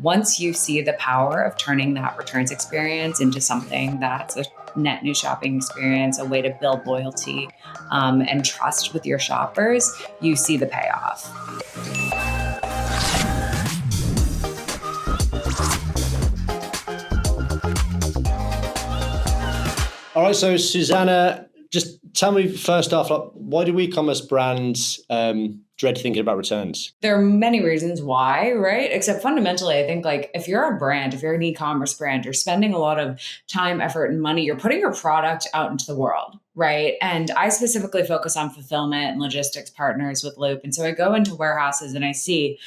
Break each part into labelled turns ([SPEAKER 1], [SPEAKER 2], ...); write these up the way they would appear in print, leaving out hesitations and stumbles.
[SPEAKER 1] once you see the power of turning that returns experience into something that's a net new shopping experience, a way to build loyalty and trust with your shoppers, you see the payoff.
[SPEAKER 2] All right, so Suzanna, just tell me first off, why do e-commerce brands dread thinking about returns?
[SPEAKER 1] There are many reasons why, right? Except fundamentally, I think if you're a brand, if you're an e-commerce brand, you're spending a lot of time, effort, and money. You're putting your product out into the world, right? And I specifically focus on fulfillment and logistics partners with Loop. And so I go into warehouses and I see,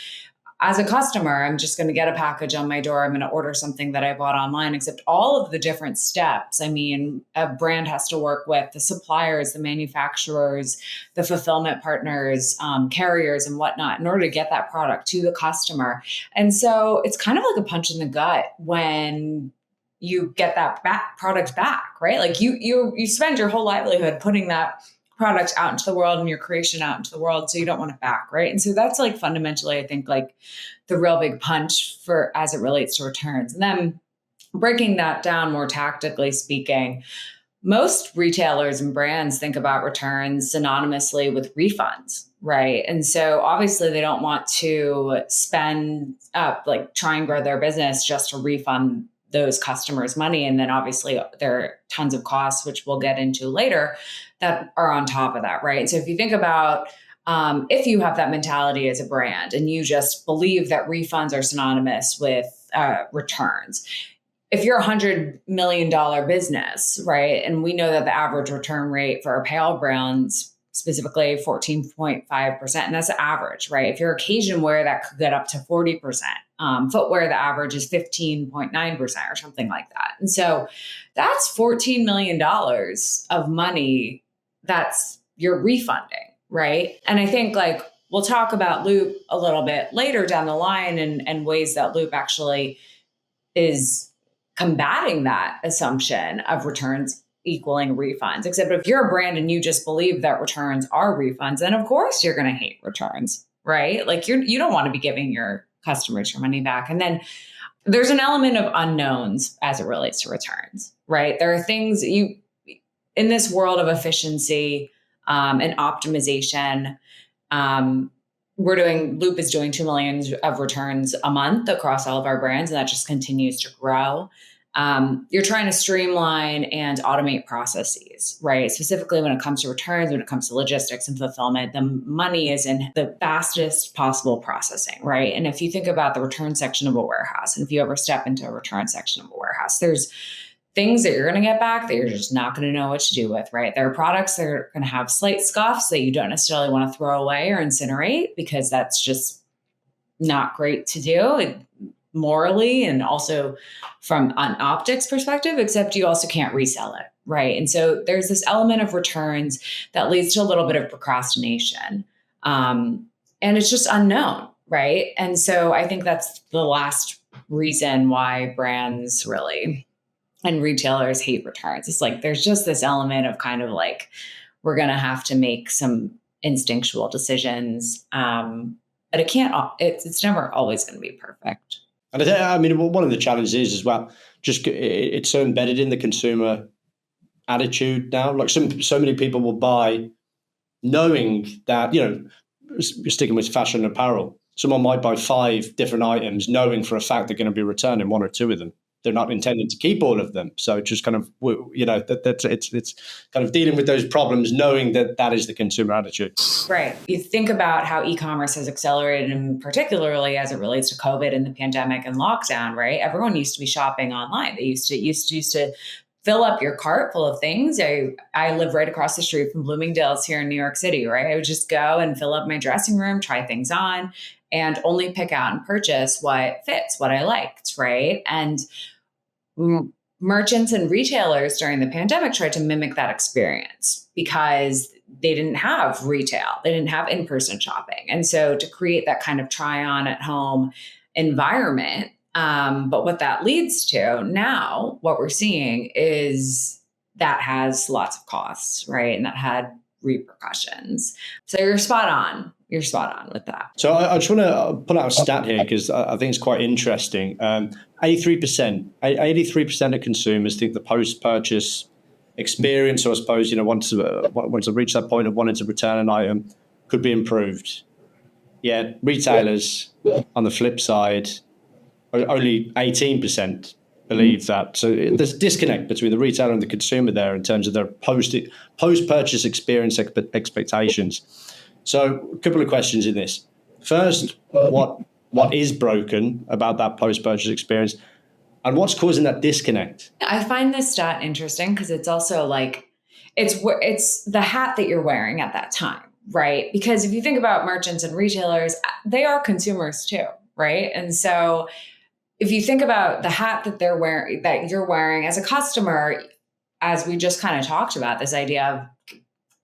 [SPEAKER 1] as a customer, I'm just going to get a package on my door. I'm going to order something that I bought online, except all of the different steps. I mean, a brand has to work with the suppliers, the manufacturers, the fulfillment partners, carriers and whatnot in order to get that product to the customer. And so it's kind of like a punch in the gut when you get that product back, right? Like you spend your whole livelihood putting that product out into the world and your creation out into the world. So you don't want it back. Right. And so that's fundamentally, I think the real big punch for as it relates to returns. And then breaking that down more tactically speaking, most retailers and brands think about returns synonymously with refunds. Right. And so obviously they don't want to spend up, try and grow their business just to refund those customers' money. And then obviously there are tons of costs, which we'll get into later, that are on top of that, right? So if you think about if you have that mentality as a brand and you just believe that refunds are synonymous with returns, if you're $100 million business, right, and we know that the average return rate for apparel brands specifically 14.5%, and that's the average, right? If you're occasion wear, that could get up to 40%. Footwear, the average is 15.9% or something like that. And so that's $14 million of money that's you're refunding, right? And I think we'll talk about Loop a little bit later down the line and ways that Loop actually is combating that assumption of returns equaling refunds. Except if you're a brand and you just believe that returns are refunds, then of course you're going to hate returns, right? You don't want to be giving your customers your money back. And then there's an element of unknowns as it relates to returns, right? There are things in this world of efficiency and optimization. Loop is doing 2 million of returns a month across all of our brands, and that just continues to grow. You're trying to streamline and automate processes, right? Specifically when it comes to returns, when it comes to logistics and fulfillment, the money is in the fastest possible processing, right? And if you think about the return section of a warehouse, and if you ever step into a return section of a warehouse, there's things that you're going to get back that you're just not going to know what to do with, right? There are products that are going to have slight scuffs that you don't necessarily want to throw away or incinerate because that's just not great to do morally and also from an optics perspective, except you also can't resell it, right? And so there's this element of returns that leads to a little bit of procrastination. And it's just unknown, right? And so I think that's the last reason why brands really and retailers hate returns. It's there's just this element of we're going to have to make some instinctual decisions. But it's never always going to be perfect.
[SPEAKER 2] And one of the challenges is as well, just it's so embedded in the consumer attitude now. So many people will buy knowing that, sticking with fashion and apparel, someone might buy 5 different items knowing for a fact they're going to be returning 1 or 2 of them. They're not intending to keep all of them. So just kind of, it's kind of dealing with those problems, knowing that is the consumer attitude.
[SPEAKER 1] Right. You think about how e-commerce has accelerated, and particularly as it relates to COVID and the pandemic and lockdown, right? Everyone used to be shopping online. They used to fill up your cart full of things. I live right across the street from Bloomingdale's here in New York City, right? I would just go and fill up my dressing room, try things on, and only pick out and purchase what fits, what I liked, right? And merchants and retailers during the pandemic tried to mimic that experience because they didn't have retail. They didn't have in-person shopping. And so to create that kind of try on at home environment, but what that leads to now, what we're seeing is that has lots of costs, right? And that had repercussions. So you're spot on. You're spot on with that.
[SPEAKER 2] So I just want to put out a stat here because I think it's quite interesting. 83% of consumers think the post-purchase experience, or I suppose, once to reach that point of wanting to return an item, could be improved. Yet retailers, on the flip side, only 18% believe that. So there's a disconnect between the retailer and the consumer there in terms of their post-purchase experience expectations. So a couple of questions in this. First, what is broken about that post-purchase experience, and what's causing that disconnect?
[SPEAKER 1] I find this stat interesting because it's also like, it's the hat that you're wearing at that time, right? Because if you think about merchants and retailers, they are consumers too, right? And so if you think about the hat that you're wearing as a customer, as we just kind of talked about, this idea of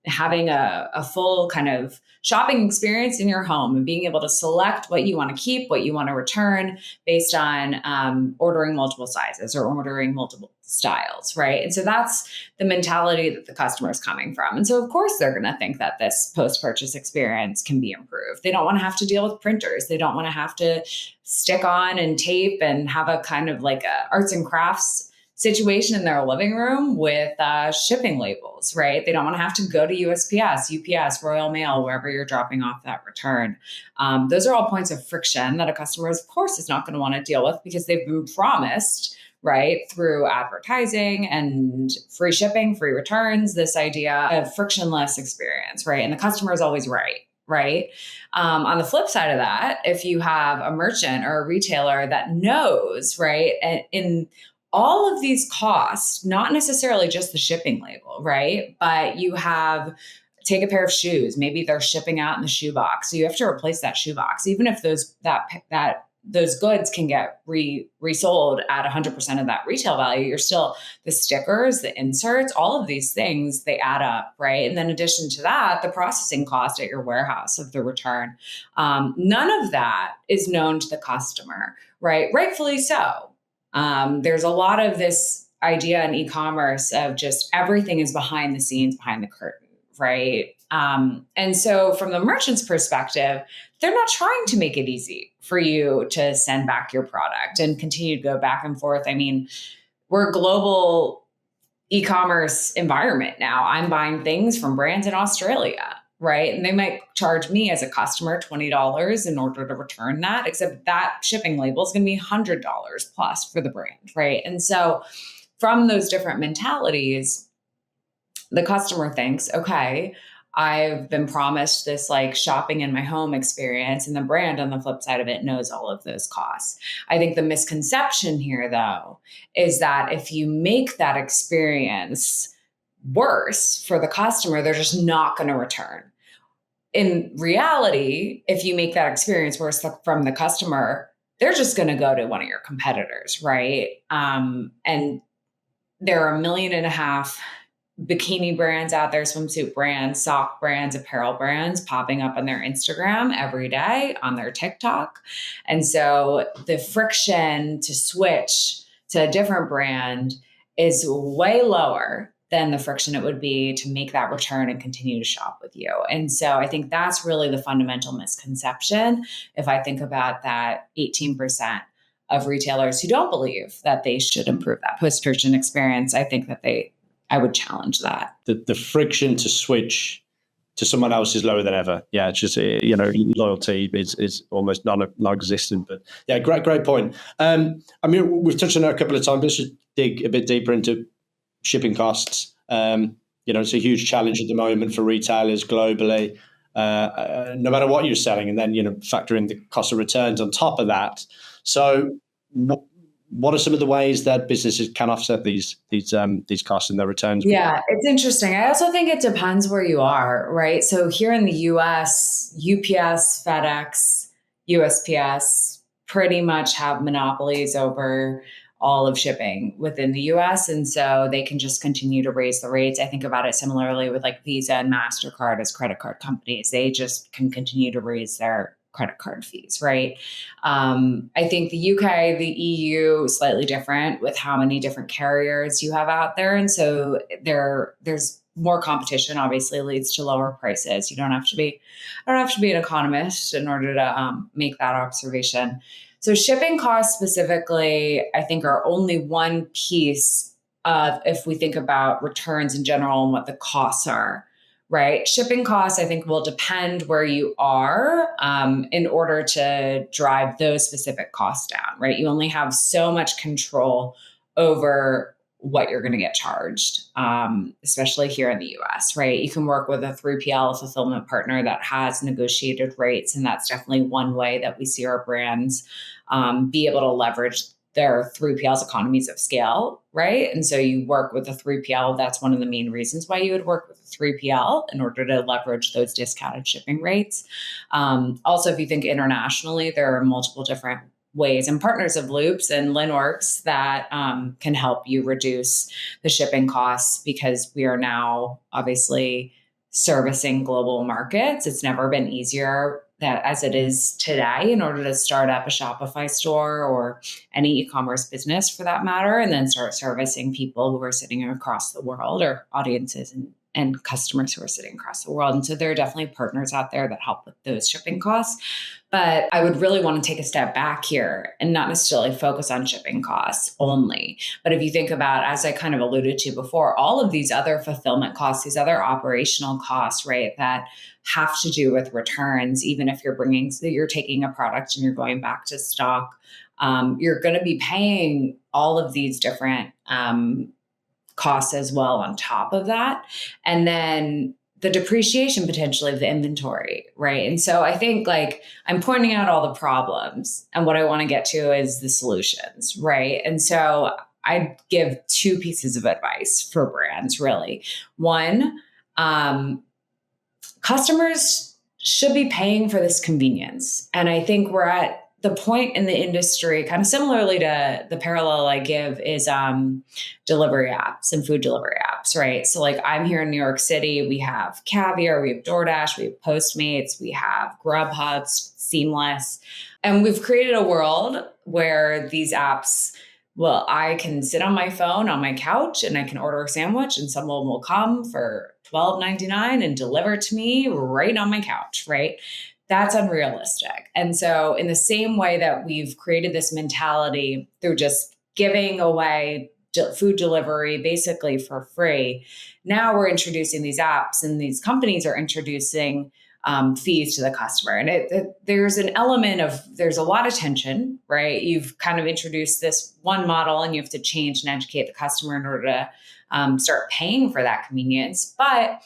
[SPEAKER 1] having a full kind of shopping experience in your home and being able to select what you want to keep, what you want to return based on ordering multiple sizes or ordering multiple styles, right? And so that's the mentality that the customer is coming from. And so of course they're going to think that this post-purchase experience can be improved. They don't want to have to deal with printers. They don't want to have to stick on and tape and have a kind of like a arts and crafts situation in their living room with shipping labels, right? They don't want to have to go to USPS, UPS, Royal Mail, wherever you're dropping off that return. Those are all points of friction that a customer, of course, is not going to want to deal with because they've been promised, right, through advertising and free shipping, free returns, this idea of frictionless experience, right? And the customer is always right? On the flip side of that, if you have a merchant or a retailer that knows, right, and in all of these costs, not necessarily just the shipping label, right? But you take a pair of shoes, maybe they're shipping out in the shoebox. So you have to replace that shoebox, even if those goods can get resold at 100% of that retail value. You're still, the stickers, the inserts, all of these things, they add up, right? And then in addition to that, the processing cost at your warehouse of the return. None of that is known to the customer, right? Rightfully so. There's a lot of this idea in e-commerce of just everything is behind the scenes, behind the curtain, right? And so from the merchant's perspective, they're not trying to make it easy for you to send back your product and continue to go back and forth. I mean, we're a global e-commerce environment now. I'm buying things from brands in Australia, right? And they might charge me as a customer $20 in order to return that, except that shipping label is going to be $100 plus for the brand, right? And so from those different mentalities, the customer thinks, okay, I've been promised this like shopping in my home experience, and the brand on the flip side of it knows all of those costs. I think the misconception here, though, is that if you make that experience worse for the customer, they're just not going to return. In reality, if you make that experience worse from the customer, they're just going to go to one of your competitors, right? And there are 1.5 million bikini brands out there, swimsuit brands, sock brands, apparel brands popping up on their Instagram every day, on their TikTok. And so the friction to switch to a different brand is way lower than the friction it would be to make that return and continue to shop with you. And so I think that's really the fundamental misconception. If I think about that 18% of retailers who don't believe that they should improve that post-purchase experience, I think that I would challenge that.
[SPEAKER 2] The friction to switch to someone else is lower than ever. Yeah, it's just, loyalty is almost non-existent. But yeah, great point. I mean, we've touched on it a couple of times. Let's just dig a bit deeper into shipping costs. It's a huge challenge at the moment for retailers globally, no matter what you're selling, and then, factor in the cost of returns on top of that. So what are some of the ways that businesses can offset these costs in their returns?
[SPEAKER 1] Yeah, it's interesting. I also think it depends where you are, right? So here in the US, UPS, FedEx, USPS pretty much have monopolies over all of shipping within the US. And so they can just continue to raise the rates. I think about it similarly with like Visa and MasterCard as credit card companies. They just can continue to raise their credit card fees, right? I think the UK, the EU, slightly different with how many different carriers you have out there. And so there's more competition obviously leads to lower prices. I don't have to be an economist in order to make that observation. So shipping costs specifically, I think, are only one piece of if we think about returns in general and what the costs are. Right. Shipping costs, I think, will depend where you are in order to drive those specific costs down. Right. You only have so much control over what you're going to get charged, especially here in the US, right? You can work with a 3PL fulfillment partner that has negotiated rates. And that's definitely one way that we see our brands be able to leverage their 3PL's economies of scale, right? And so you work with a 3PL. That's one of the main reasons why you would work with a 3PL in order to leverage those discounted shipping rates. Also, if you think internationally, there are multiple different ways and partners of Loops and Linworks that can help you reduce the shipping costs because we are now obviously servicing global markets. It's never been easier that as it is today in order to start up a Shopify store or any e-commerce business for that matter, and then start servicing people who are sitting across the world or audiences and customers who are sitting across the world. And so there are definitely partners out there that help with those shipping costs. But I would really want to take a step back here and not necessarily focus on shipping costs only. But if you think about, as I kind of alluded to before, all of these other fulfillment costs, these other operational costs, right, that have to do with returns, even if you're taking a product and you're going back to stock, you're going to be paying all of these different costs as well on top of that. And then the depreciation potentially of the inventory, right? And so I think like I'm pointing out all the problems and what I want to get to is the solutions, right? And so I give two pieces of advice for brands, really. One, customers should be paying for this convenience. And I think we're at the point in the industry, kind of similarly to the parallel I give, is delivery apps and food delivery apps, right? So like I'm here in New York City, we have Caviar, we have DoorDash, we have Postmates, we have Grubhub, Seamless. And we've created a world where these apps, well, I can sit on my phone on my couch and I can order a sandwich and someone will come for $12.99 and deliver to me right on my couch, right? That's unrealistic. And so in the same way that we've created this mentality through just giving away food delivery basically for free, now we're introducing these apps and these companies are introducing fees to the customer. And there's an element of, there's a lot of tension, right? You've kind of introduced this one model and you have to change and educate the customer in order to start paying for that convenience. But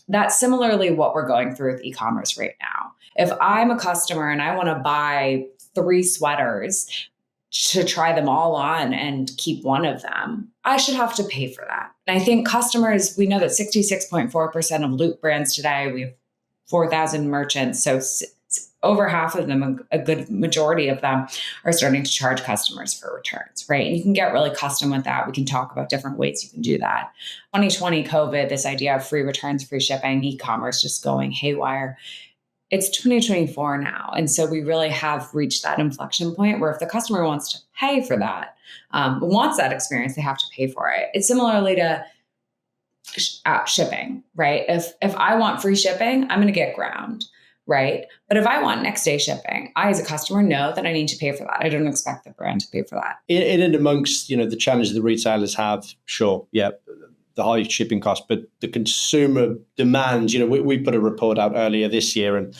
[SPEAKER 1] that's similarly what we're going through with e-commerce right now. If I'm a customer and I want to buy 3 sweaters to try them all on and keep one of them, I should have to pay for that. And I think customers, we know that 66.4% of Loop brands today, we have 4,000 merchants. So over half of them, a good majority of them, are starting to charge customers for returns, right? And you can get really custom with that. We can talk about different ways you can do that. 2020 COVID, this idea of free returns, free shipping, e-commerce just going haywire. It's 2024 now. And so we really have reached that inflection point where if the customer wants to pay for that, wants that experience, they have to pay for it. It's similarly to shipping, right? If I want free shipping, I'm going to get ground, right? But if I want next day shipping, I as a customer know that I need to pay for that. I don't expect the brand to pay for that.
[SPEAKER 2] In and amongst, the challenges the retailers have, sure, yeah, the high shipping costs, but the consumer demands, we put a report out earlier this year and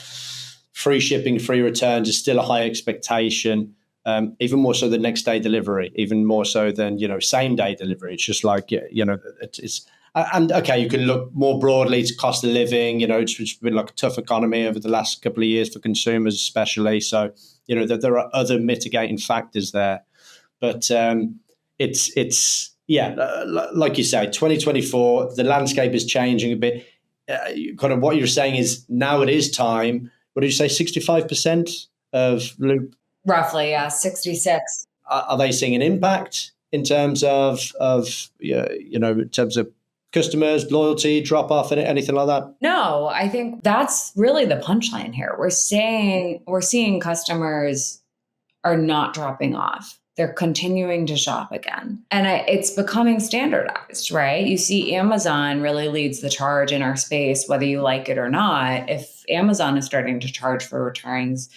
[SPEAKER 2] free shipping, free returns is still a high expectation, even more so than next day delivery, even more so than, same day delivery. It's just like, it's and okay, you can look more broadly to cost of living, it's been like a tough economy over the last couple of years for consumers, especially. So, there are other mitigating factors there, but it's yeah, like you say, 2024, the landscape is changing a bit. Kind of what you're saying is now it is time. What did you say, 65% of Loop?
[SPEAKER 1] Roughly, yeah, 66.
[SPEAKER 2] Are they seeing an impact in terms of in terms of customers, loyalty, drop off, anything like that?
[SPEAKER 1] No, I think that's really the punchline here. We're seeing customers are not dropping off. they're continuing to shop again. And it's becoming standardized, right? You see Amazon really leads the charge in our space, whether you like it or not. If Amazon is starting to charge for returns,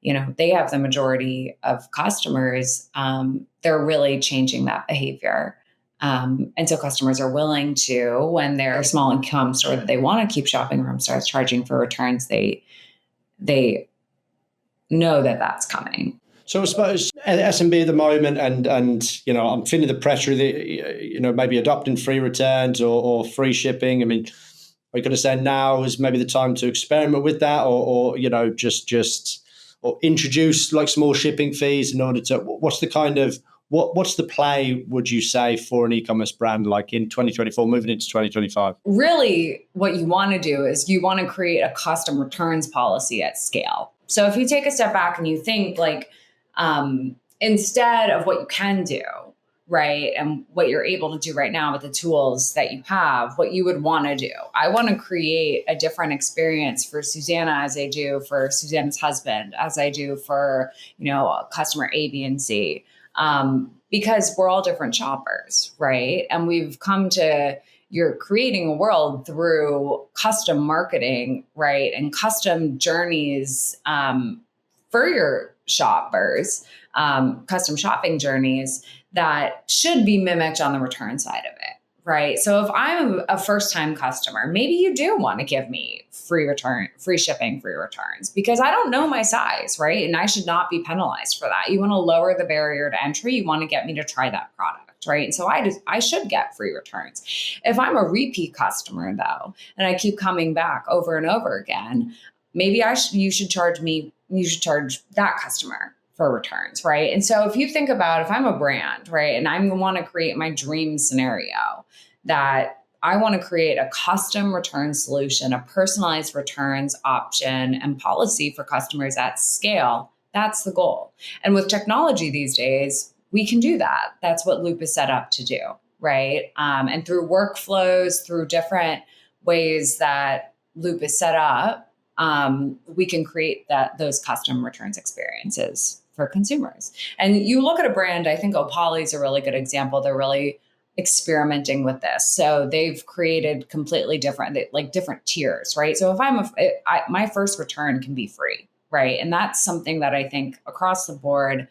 [SPEAKER 1] they have the majority of customers. They're really changing that behavior. And so customers are willing to, when they're a small income store that they want to keep shopping from starts charging for returns, they know that that's coming.
[SPEAKER 2] So I suppose SMB at the moment, and I'm feeling the pressure of maybe adopting free returns or free shipping. I mean, are you going to say now is maybe the time to experiment with that, or just or introduce like small shipping fees in order to? What's the play, would you say, for an e-commerce brand like in 2024, moving into 2025?
[SPEAKER 1] Really, what you want to do is you want to create a custom returns policy at scale. So if you take a step back and you think like, instead of what you can do, right, and what you're able to do right now with the tools that you have, what you would want to do. I want to create a different experience for Suzanna as I do for Susanna's husband, as I do for, customer A, B, and C. Because we're all different shoppers, right? And you're creating a world through custom marketing, right? And custom journeys for your shoppers, custom shopping journeys that should be mimicked on the return side of it, right? So if I'm a first-time customer, maybe you do want to give me free shipping, free returns, because I don't know my size, right? And I should not be penalized for that. You want to lower the barrier to entry. You want to get me to try that product, right? And so I should get free returns. If I'm a repeat customer though, and I keep coming back over and over again, maybe you should charge that customer for returns, right? And so if you think about, if I'm a brand, right, and I want to create my dream scenario that I want to create a custom return solution, a personalized returns option and policy for customers at scale, that's the goal. And with technology these days, we can do that. That's what Loop is set up to do, right? And through workflows, through different ways that Loop is set up, we can create those custom returns experiences for consumers. And you look at a brand, I think Opoly is a really good example. They're really experimenting with this. So they've created completely different tiers, right? So if my first return can be free, right? And that's something that I think across the board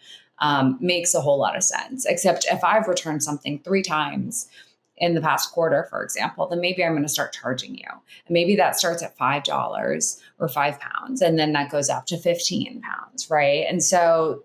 [SPEAKER 1] makes a whole lot of sense. Except if I've returned something 3 times in the past quarter, for example, then maybe I'm going to start charging you. And maybe that starts at $5 or £5, and then that goes up to £15, right? And so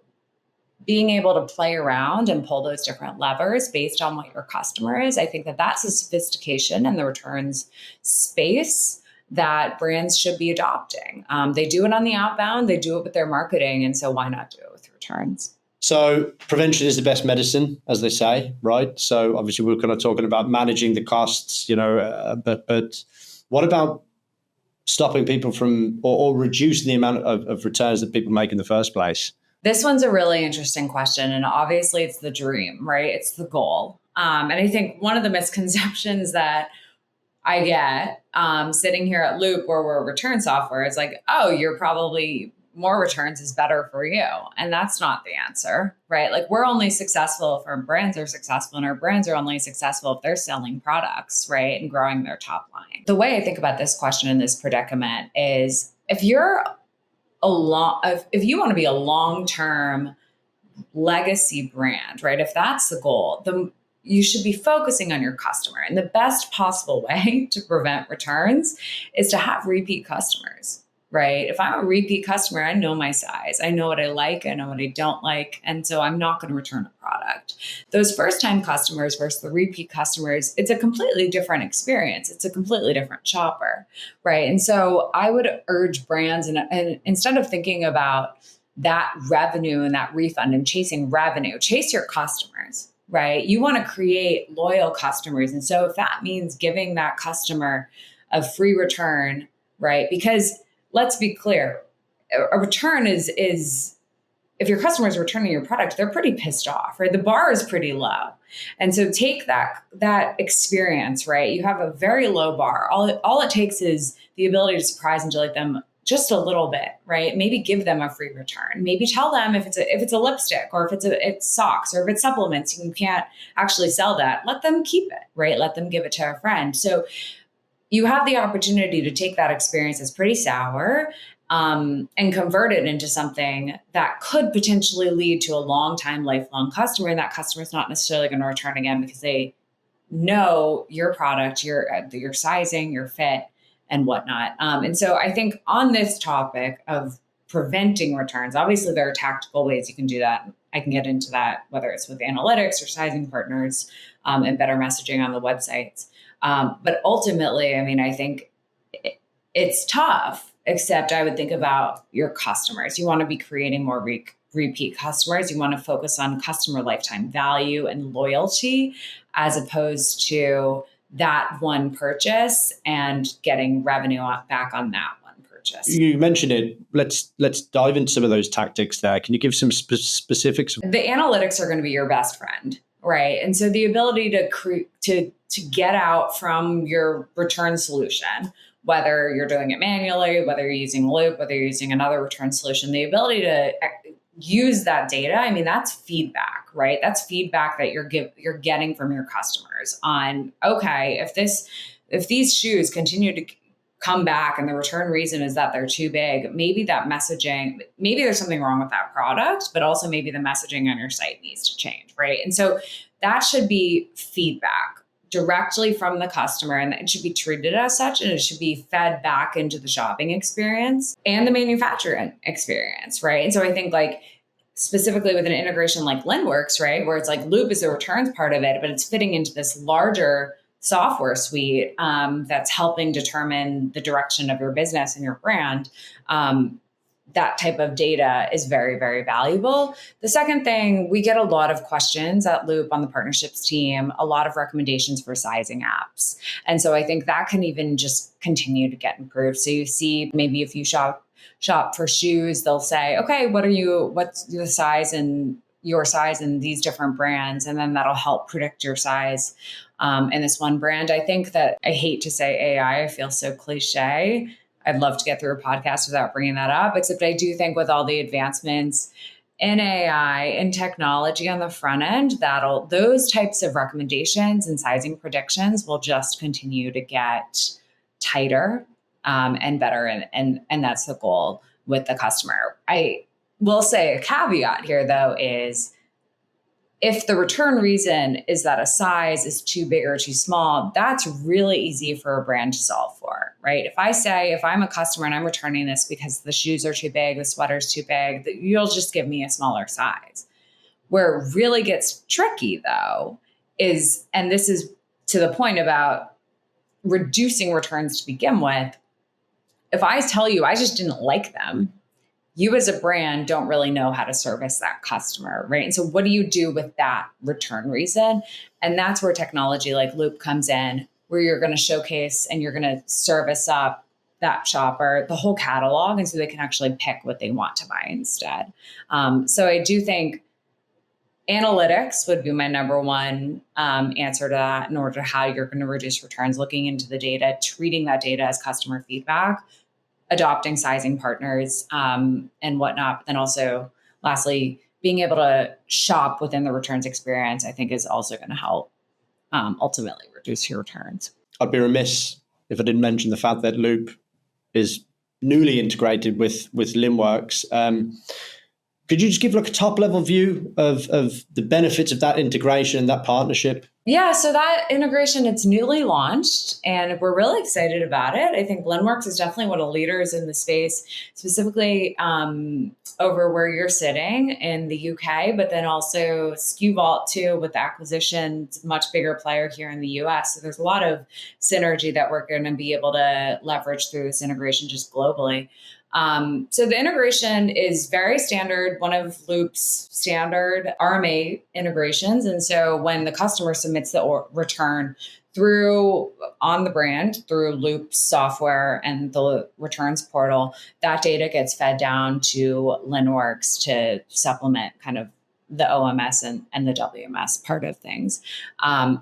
[SPEAKER 1] being able to play around and pull those different levers based on what your customer is, I think that's a sophistication in the returns space that brands should be adopting. They do it on the outbound, they do it with their marketing, and so why not do it with returns?
[SPEAKER 2] So prevention is the best medicine, as they say, right? So obviously we're kind of talking about managing the costs, but what about stopping people from or reducing the amount of returns that people make in the first place?
[SPEAKER 1] This one's a really interesting question. And obviously it's the dream, right? It's the goal. And I think one of the misconceptions that I get sitting here at Loop, where we're return software, is like, oh, you're probably more returns is better for you. And that's not the answer, right? Like, we're only successful if our brands are successful, and our brands are only successful if they're selling products, right? And growing their top line. The way I think about this question in this predicament is, if you want to be a long-term legacy brand, right? If that's the goal, then you should be focusing on your customer. And the best possible way to prevent returns is to have repeat customers. Right? If I'm a repeat customer, I know my size. I know what I like. I know what I don't like. And so I'm not going to return a product. Those first-time customers versus the repeat customers, it's a completely different experience. It's a completely different shopper, right? And so I would urge brands, and instead of thinking about that revenue and that refund and chasing revenue, chase your customers, right? You want to create loyal customers. And so if that means giving that customer a free return, right? Because let's be clear, a return is if your customer is returning your product, they're pretty pissed off, right? The bar is pretty low. And so take that experience, right? You have a very low bar. All it takes is the ability to surprise and delight them just a little bit, right? Maybe give them a free return. Maybe tell them if it's a lipstick, or if it's socks, or if it's supplements, you can't actually sell that. Let them keep it, right? Let them give it to a friend. So you have the opportunity to take that experience that's pretty sour, and convert it into something that could potentially lead to a long time, lifelong customer. And that customer is not necessarily going to return again because they know your product, your sizing, your fit, and whatnot. And so I think on this topic of preventing returns, obviously there are tactical ways you can do that. I can get into that, whether it's with analytics or sizing partners, and better messaging on the websites. But ultimately, I mean, I think it's tough, except I would think about your customers. You want to be creating more repeat customers. You want to focus on customer lifetime value and loyalty, as opposed to that one purchase and getting revenue back on that one purchase.
[SPEAKER 2] You mentioned it. Let's dive into some of those tactics there. Can you give some specifics?
[SPEAKER 1] The analytics are going to be your best friend, right? And so the ability to get out from your return solution, whether you're doing it manually, whether you're using Loop, whether you're using another return solution, the ability to use that data, I mean, that's feedback, right? That's feedback that you're getting from your customers on, okay, if these shoes continue to come back and the return reason is that they're too big, maybe that messaging, maybe there's something wrong with that product, but also maybe the messaging on your site needs to change, right? And so that should be feedback directly from the customer, and it should be treated as such, and it should be fed back into the shopping experience and the manufacturing experience, right? And so I think like specifically with an integration like Linworks, right, where it's like Loop is the returns part of it, but it's fitting into this larger software suite that's helping determine the direction of your business and your brand. That type of data is very, very valuable. The second thing, we get a lot of questions at Loop on the partnerships team, a lot of recommendations for sizing apps. And so I think that can even just continue to get improved. So you see, maybe if you shop for shoes, they'll say, okay, what's the size and your size in these different brands? And then that'll help predict your size in this one brand. I think that, I hate to say AI, I feel so cliche. I'd love to get through a podcast without bringing that up, except I do think with all the advancements in AI and technology on the front end, those types of recommendations and sizing predictions will just continue to get tighter and better. And that's the goal with the customer. I will say a caveat here, though, is if the return reason is that a size is too big or too small, that's really easy for a brand to solve for, right? If I'm a customer and I'm returning this because the shoes are too big, the sweater's too big, you'll just give me a smaller size. Where it really gets tricky, though, is, and this is to the point about reducing returns to begin with, if I tell you I just didn't like them, you as a brand don't really know how to service that customer, right? And so what do you do with that return reason? And that's where technology like Loop comes in, where you're going to showcase and you're going to service up that shopper the whole catalog, and so they can actually pick what they want to buy instead. So I do think analytics would be my number one answer to that in order to how you're going to reduce returns, looking into the data, treating that data as customer feedback, adopting sizing partners and whatnot. But then also, lastly, being able to shop within the returns experience, I think is also going to help ultimately reduce your returns.
[SPEAKER 2] I'd be remiss if I didn't mention the fact that Loop is newly integrated with Linworks. Could you just give like a top level view of the benefits of that integration and that partnership?
[SPEAKER 1] Yeah, so that integration, it's newly launched and we're really excited about it. I think Linworks is definitely one of the leaders in the space, specifically over where you're sitting in the UK, but then also SKU Vault too with the acquisitions, much bigger player here in the US. So there's a lot of synergy that we're going to be able to leverage through this integration just globally. So the integration is very standard, one of Loop's standard RMA integrations. And so when the customer submits the return on the brand through Loop's software and the returns portal, that data gets fed down to Linworks to supplement kind of the OMS and the WMS part of things.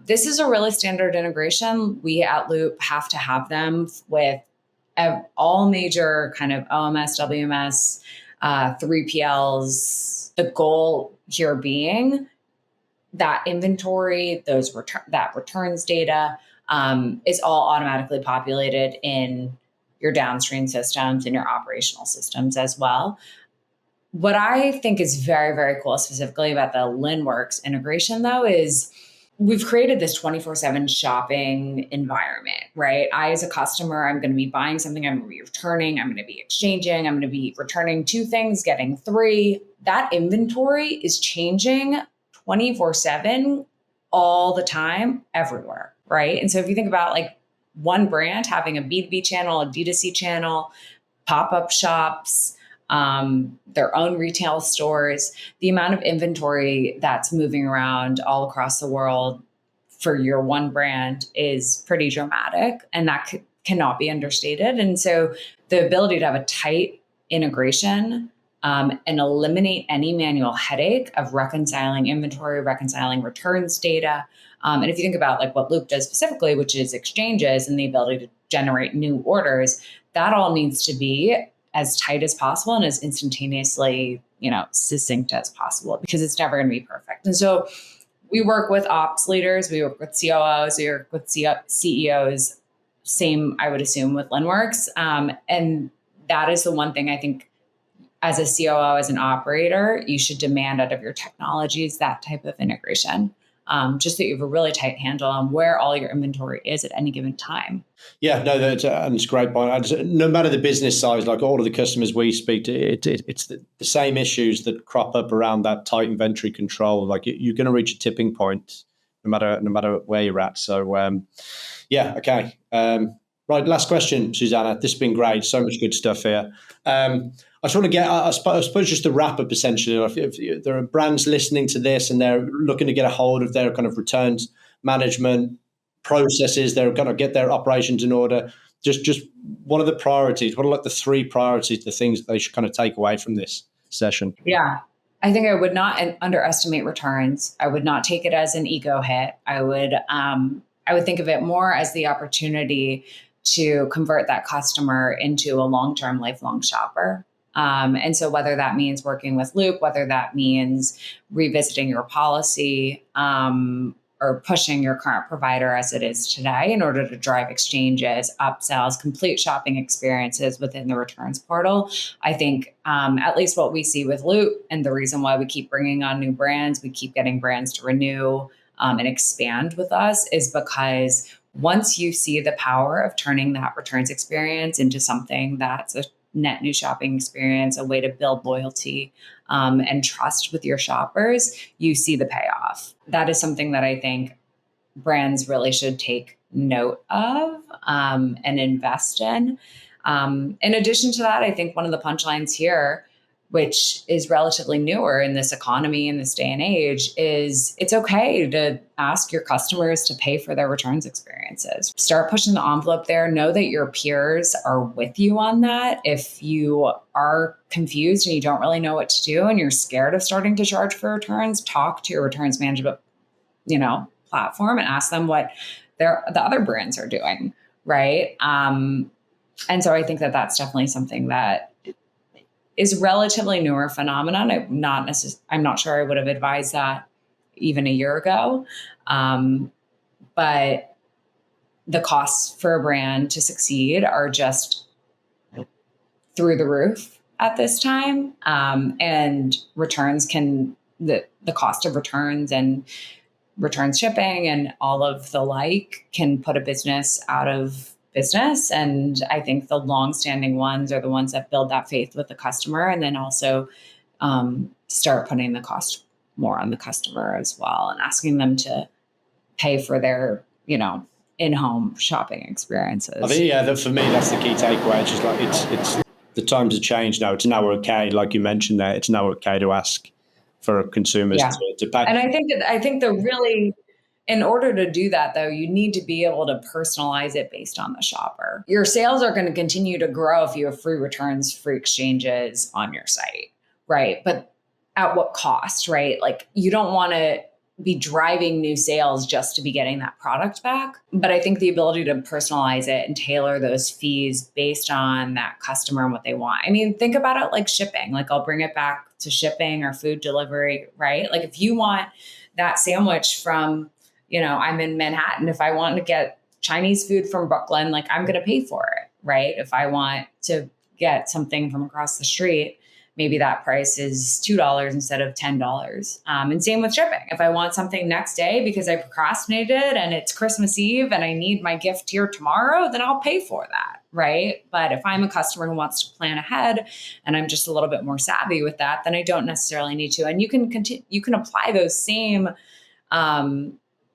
[SPEAKER 1] This is a really standard integration. We at Loop have to have them with all major kind of OMS, WMS, 3PLs, the goal here being that inventory, that returns data is all automatically populated in your downstream systems and your operational systems as well. What I think is very, very cool, specifically about the LinWorks integration, though, is we've created this 24/7 shopping environment, right? I, as a customer, I'm going to be buying something, I'm going to be returning, I'm going to be exchanging, I'm going to be returning 2 things, getting 3. That inventory is changing 24/7 all the time, everywhere, right? And so if you think about like one brand having a B2B channel, a D2C channel, pop-up shops, their own retail stores, the amount of inventory that's moving around all across the world for your one brand is pretty dramatic, and that cannot be understated. And so the ability to have a tight integration and eliminate any manual headache of reconciling inventory, reconciling returns data. And if you think about like what Loop does specifically, which is exchanges and the ability to generate new orders, that all needs to be as tight as possible and as instantaneously, succinct as possible, because it's never going to be perfect. And so we work with ops leaders, we work with COOs, we work with CEOs, same, I would assume, with LinWorks. And that is the one thing I think as a COO, as an operator, you should demand out of your technologies, that type of integration. Just that you have a really tight handle on where all your inventory is at any given time.
[SPEAKER 2] Yeah, no, that's a great point. No matter the business size, like all of the customers we speak to, it's the same issues that crop up around that tight inventory control. Like you're going to reach a tipping point, no matter where you're at. So, yeah, okay. Right, last question, Suzanna. This has been great. So much good stuff here. I just want to get, I suppose, just to wrap up essentially, if there are brands listening to this and they're looking to get a hold of their kind of returns management processes, they're going to get their operations in order. Just what are the priorities? What are like the 3 priorities, the things that they should kind of take away from this session?
[SPEAKER 1] Yeah. I think I would not underestimate returns. I would not take it as an ego hit. I would think of it more as the opportunity to convert that customer into a long-term, lifelong shopper. And so whether that means working with Loop, whether that means revisiting your policy, or pushing your current provider as it is today in order to drive exchanges, upsells, complete shopping experiences within the returns portal. I think at least what we see with Loop, and the reason why we keep bringing on new brands, we keep getting brands to renew and expand with us, is because once you see the power of turning that returns experience into something that's a net new shopping experience, a way to build loyalty and trust with your shoppers, you see the payoff. That is something that I think brands really should take note of and invest in. In addition to that, I think one of the punchlines here, which is relatively newer in this economy, in this day and age, is it's okay to ask your customers to pay for their returns experiences. Start pushing the envelope there. Know that your peers are with you on that. If you are confused and you don't really know what to do and you're scared of starting to charge for returns, talk to your returns management, platform and ask them what the other brands are doing, right? And so I think that that's definitely something that is relatively newer phenomenon. I'm not sure I would have advised that even a year ago. But the costs for a brand to succeed are just through the roof at this time. And returns the cost of returns and returns shipping and all of the like can put a business out of business. And I think the longstanding ones are the ones that build that faith with the customer, and then also start putting the cost more on the customer as well, and asking them to pay for their, in-home shopping experiences.
[SPEAKER 2] I think, for me, that's the key takeaway. It's just like it's the times have changed now. It's now okay, like you mentioned there. It's now okay to ask for consumers to pay.
[SPEAKER 1] And I think the really, in order to do that, though, you need to be able to personalize it based on the shopper. Your sales are going to continue to grow if you have free returns, free exchanges on your site, right? But at what cost, right? Like, you don't want to be driving new sales just to be getting that product back. But I think the ability to personalize it and tailor those fees based on that customer and what they want. I mean, think about it like shipping. Like I'll bring it back to shipping or food delivery, right? Like if you want that sandwich from, I'm in Manhattan. If I want to get Chinese food from Brooklyn, like I'm going to pay for it, right? If I want to get something from across the street, maybe that price is $2 instead of $10. And same with shipping. If I want something next day because I procrastinated and it's Christmas Eve and I need my gift here tomorrow, then I'll pay for that, right? But if I'm a customer who wants to plan ahead and I'm just a little bit more savvy with that, then I don't necessarily need to. And you can apply those same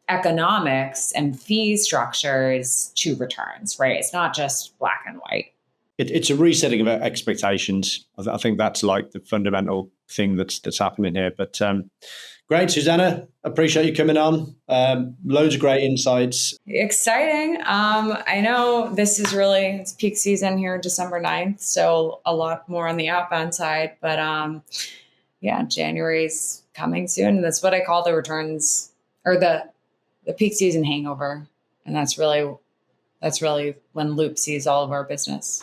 [SPEAKER 1] economics and fee structures to returns, right? It's not just black and white.
[SPEAKER 2] It's a resetting of expectations. I think that's like the fundamental thing that's happening here. But great, Suzanna. Appreciate you coming on. Loads of great insights.
[SPEAKER 1] Exciting. I know this is it's peak season here, December 9th. So a lot more on the outbound side. But January's coming soon. That's what I call the returns or the peak season hangover. And that's really when Loop sees all of our business.